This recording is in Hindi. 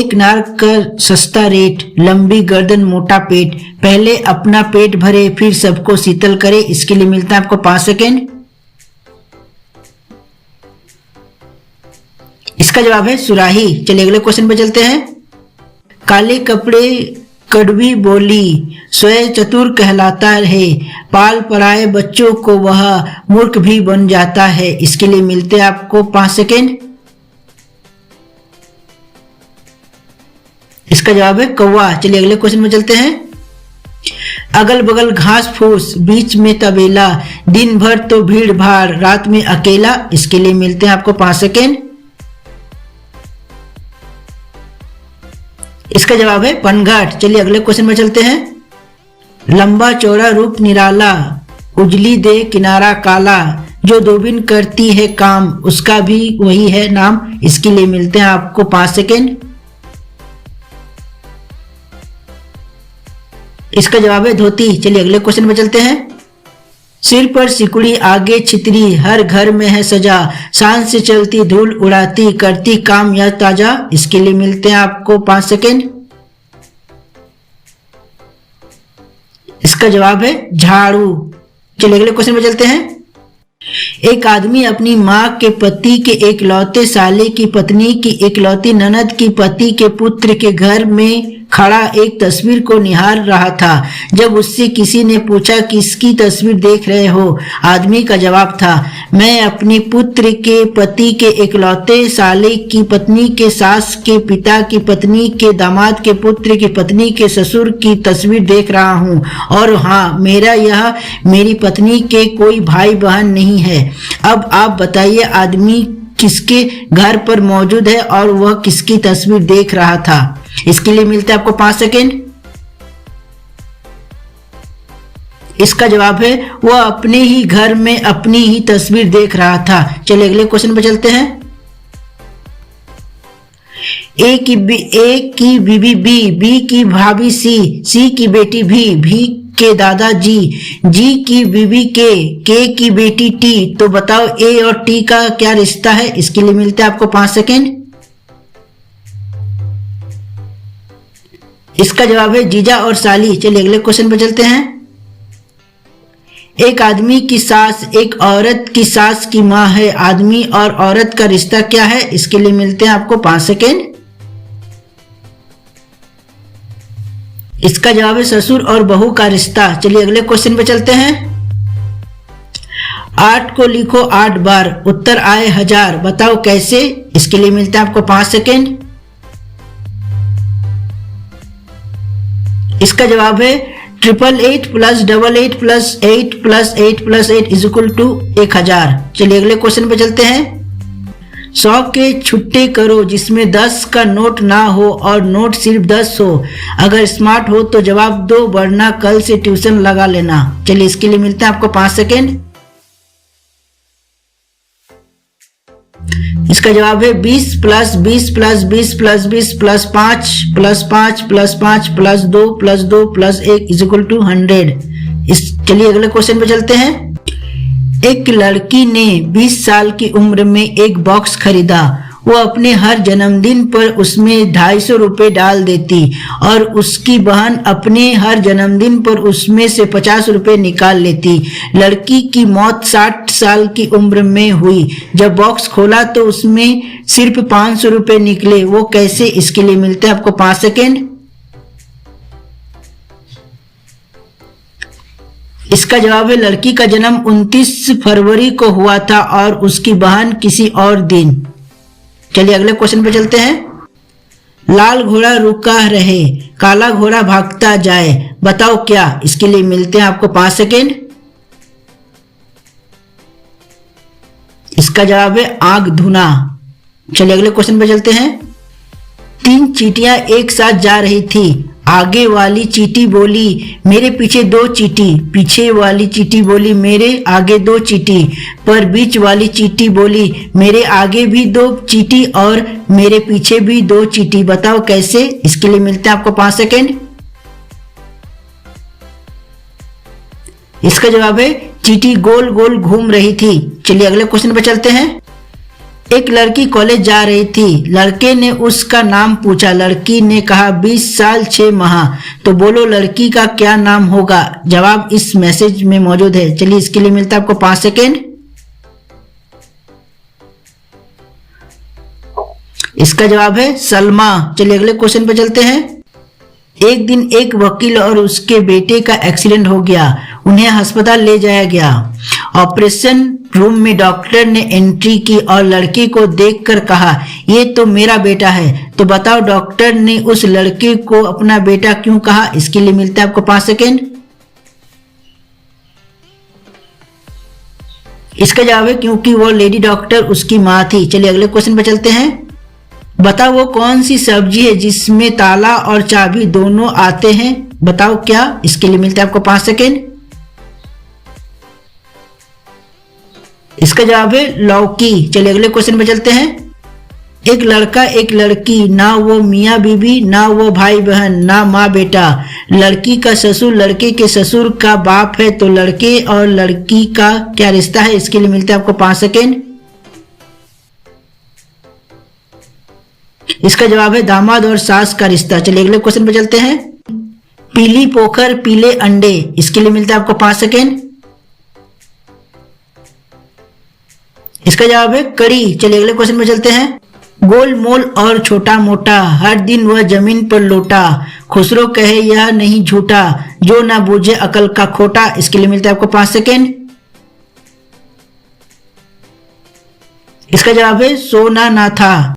एक नार का सस्ता रेट, लंबी गर्दन मोटा पेट, पहले अपना पेट भरे फिर सबको शीतल करे। इसके लिए मिलता है आपको 5 सेकेंड। इसका जवाब है सुराही। चलिए अगले क्वेश्चन पे चलते हैं। काले कपड़े कड़वी बोली, स्वयं चतुर कहलाता है, पाल पराए बच्चों को वह मूर्ख भी बन जाता है। इसके लिए मिलते हैं आपको 5 सेकेंड। इसका जवाब है कौवा। चलिए अगले क्वेश्चन में चलते हैं। अगल बगल घास फूस, बीच में तबेला, दिन भर तो भीड़ भाड़, रात में अकेला। इसके लिए मिलते हैं आपको 5 सेकेंड। इसका जवाब है पनघट। चलिए अगले क्वेश्चन में चलते हैं। लंबा चौड़ा रूप निराला, उजली दे किनारा काला, जो दोबिन करती है काम उसका भी वही है नाम। इसके लिए मिलते हैं आपको 5 सेकेंड। इसका जवाब है धोती। चलिए अगले क्वेश्चन में चलते हैं। सिर पर सिकुड़ी आगे छितरी, हर घर में है सजा, शान से चलती धूल उड़ाती, करती काम या ताजा। इसके लिए मिलते हैं आपको 5 सेकेंड। इसका जवाब है झाड़ू। चलिए अगले क्वेश्चन में चलते हैं। एक आदमी अपनी माँ के पति के एकलौते साले की पत्नी की एकलौती ननद की पति के पुत्र के घर में खड़ा एक तस्वीर को निहार रहा था। जब उससे किसी ने पूछा किसकी तस्वीर देख रहे हो, आदमी का जवाब था, मैं अपने पुत्र के पति के एकलौते साले की पत्नी के सास के पिता की पत्नी के दामाद के पुत्र की पत्नी के ससुर की तस्वीर देख रहा हूँ। और हाँ, मेरी पत्नी के कोई भाई बहन नहीं है। अब आप बताइए आदमी किसके घर पर मौजूद है और वह किसकी तस्वीर देख रहा था। इसके लिए मिलता है आपको 5 सेकेंड। इसका जवाब है वह अपने ही घर में अपनी ही तस्वीर देख रहा था। चलिए अगले क्वेश्चन पर चलते हैं। ए की बीबी बी, बी की भाभी सी की बेटी भी के दादाजी, जी की बीबी के की बेटी टी। तो बताओ ए और टी का क्या रिश्ता है। इसके लिए मिलता है आपको 5 सेकेंड। इसका जवाब है जीजा और साली। चलिए अगले क्वेश्चन पर चलते हैं। एक आदमी की सास एक औरत की सास की माँ है, आदमी और औरत का रिश्ता क्या है। इसके लिए मिलते हैं आपको 5 सेकेंड। इसका जवाब है ससुर और बहू का रिश्ता। चलिए अगले क्वेश्चन पे चलते हैं। 8 को लिखो 8 बार, उत्तर आए 1000, बताओ कैसे। इसके लिए मिलता है आपको 5 सेकेंड। इसका जवाब है 888 + 88 + 8 + 8 + 8 = 1000। चलिए अगले क्वेश्चन पे चलते हैं। 100 के छुट्टे करो जिसमें 10 का नोट ना हो और नोट सिर्फ 10 हो। अगर स्मार्ट हो तो जवाब दो, वरना कल से ट्यूशन लगा लेना। चलिए इसके लिए मिलता है आपको 5 सेकेंड। इसका जवाब है 20 + 20 + 20 + 20 + 5 + 5 + 5 + 2 + 2 + 1 = 100। चलिए अगले क्वेश्चन पे चलते हैं। एक लड़की ने 20 साल की उम्र में एक बॉक्स खरीदा। वो अपने हर जन्मदिन पर उसमें 250 रुपए डाल देती और उसकी बहन अपने हर जन्मदिन पर उसमें से 50 रुपए निकाल लेती। लड़की की मौत 60 साल की उम्र में हुई। जब बॉक्स खोला तो उसमें सिर्फ 500 रुपए निकले, वो कैसे। इसके लिए मिलते हैं आपको 5 सेकेंड। इसका जवाब है लड़की का जन्म 29 फरवरी को हुआ था और उसकी बहन किसी और दिन। चलिए अगले क्वेश्चन पे चलते हैं। लाल घोड़ा रुका रहे, काला घोड़ा भागता जाए, बताओ क्या। इसके लिए मिलते हैं आपको 5 सेकेंड। इसका जवाब है आग धुना। चलिए अगले क्वेश्चन पे चलते हैं। 3 चींटियां एक साथ जा रही थी। आगे वाली चींटी बोली मेरे पीछे 2 चींटी, पीछे वाली चींटी बोली मेरे आगे 2 चींटी, पर बीच वाली चींटी बोली मेरे आगे भी 2 चींटी और मेरे पीछे भी 2 चींटी, बताओ कैसे। इसके लिए मिलते हैं आपको 5 सेकेंड। इसका जवाब है चींटी गोल गोल घूम रही थी। चलिए अगले क्वेश्चन पे चलते हैं। एक लड़की कॉलेज जा रही थी। लड़के ने उसका नाम पूछा। लड़की ने कहा 20 साल 6 माह। तो बोलो लड़की का क्या नाम होगा? जवाब इस मैसेज में मौजूद है। चलिए इसके लिए मिलता है आपको 5 सेकेंड। इसका जवाब है सलमा। चलिए अगले क्वेश्चन पे चलते हैं। एक दिन एक वकील और उसके बेटे का एक्सीडेंट हो गया। उन्हें अस्पताल ले जाया गया। ऑपरेशन रूम में डॉक्टर ने एंट्री की और लड़के को देखकर कहा, ये तो मेरा बेटा है। तो बताओ डॉक्टर ने उस लड़के को अपना बेटा क्यों कहा? इसके लिए मिलता है आपको 5 सेकेंड। इसका जवाब है क्योंकि वो लेडी डॉक्टर उसकी माँ थी। चलिए अगले क्वेश्चन पे चलते हैं। बताओ वो कौन सी सब्जी है जिसमें ताला और चाबी दोनों आते हैं? बताओ क्या? इसके लिए मिलता है आपको 5 सेकेंड। इसका जवाब है लौकी। चलिए अगले क्वेश्चन पे चलते हैं। एक लड़का एक लड़की, ना वो मियाँ बीबी ना वो भाई बहन ना माँ बेटा। लड़की का ससुर लड़के के ससुर का बाप है। तो लड़के और लड़की का क्या रिश्ता है? इसके लिए मिलता है आपको 5 सेकेंड। इसका जवाब है दामाद और सास का रिश्ता। चलिए अगले क्वेश्चन पे चलते हैं। पीली पोखर पीले अंडे। इसके लिए मिलता है आपको 5 सेकेंड। इसका जवाब है कड़ी। चलिए अगले क्वेश्चन पे चलते हैं। गोल मोल और छोटा मोटा, हर दिन वह जमीन पर लोटा। खुसरो कहे यह नहीं झूठा, जो ना बूझे अकल का खोटा। इसके लिए मिलता है आपको 5 सेकेंड। इसका जवाब है सोना ना था।